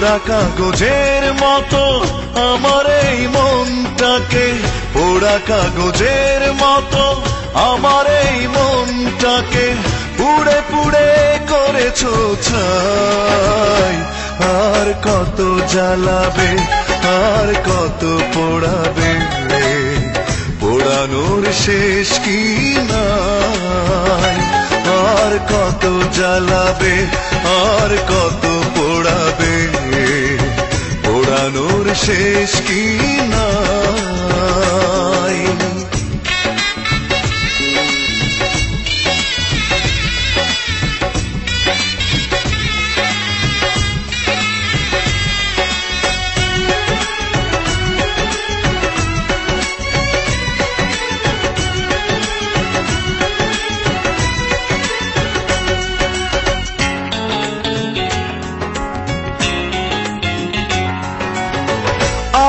পোড়া কাগজের মতো আমার এই মনটাকে, পোড়া কাগজের মতো আমার এই মনটাকে পুড়ে পুড়ে করেছো ছাই। আর কত জ্বালাবে, আর কত পোড়াবে, পোড়ানোর শেষ কি নাই। আর কত জ্বালাবে, আর কত পোড়াবে, পোড়ানোর শেষ কি নাই।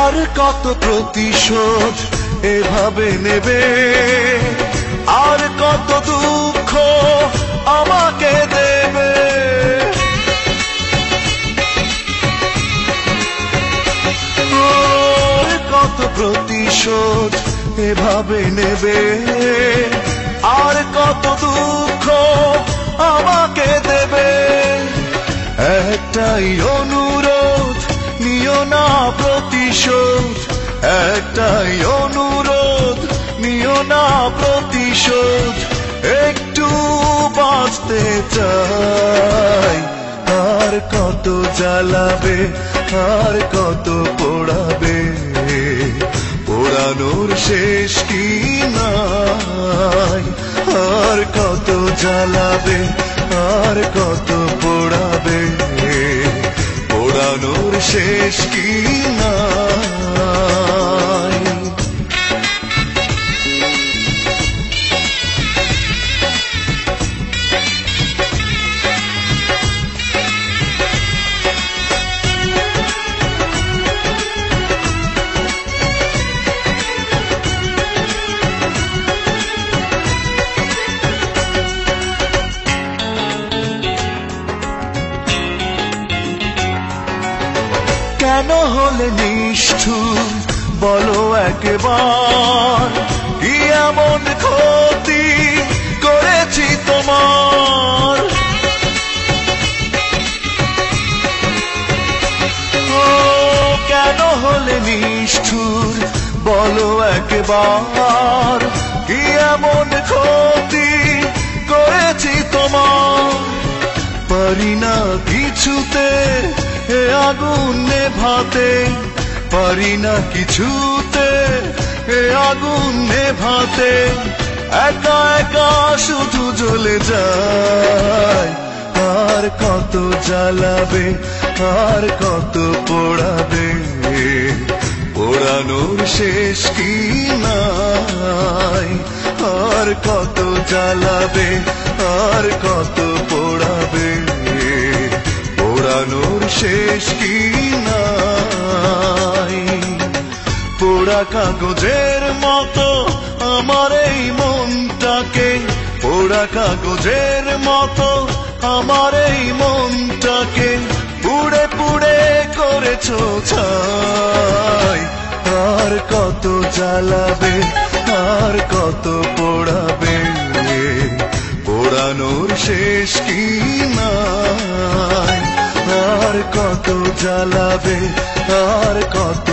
আর কত প্রতিশোধ এভাবে নেবে, আর কত দুঃখ আমাকে দেবে। কত প্রতিশোধ এভাবে নেবে, আর কত দুঃখ আমাকে দেবে। একটাই অনুরোধ, নিও না প্রতিশোধ, একটাই অনুরোধ, নিও না প্রতিশোধ। একটু বাঁচতে চাই। আর কত জ্বালাবে, আর কত পোড়াবে, পোড়ানোর শেষ কি নাই। আর কত জ্বালাবে, আর কত পোড়াবে, পোড়ানোর শেষ কি নাই। কেন হলে নিষ্ঠুর বলো একবার, কি এমন ক্ষতি করেছি তোমার। ও কেন হলে নিষ্ঠুর বলো একবার, কি এমন ক্ষতি করেছি তোমার। পারি না কিছুতে এ আগুন নেভাতে, পারি না কিছুতে এ আগুন নেভাতে। একা একা শুধু জ্বলে যায়। আর কত জ্বালাবে, আর কত পোড়াবে, পোড়ানোর শেষ কি নাই। আর কত জ্বালাবে, আর কত পোড়াবে, পোড়ানোর শেষ কি নাই। পোড়া কাগজের মতো আমার এই মনটাকে, পোড়া কাগজের মতো আমার এই মনটাকে পুড়ে পুড়ে করেছো ছাই। আর কত জ্বালাবে, আর কত পোড়াবে, পোড়ানোর শেষ কি নাই। আর কত জ্বালাবে, আর কত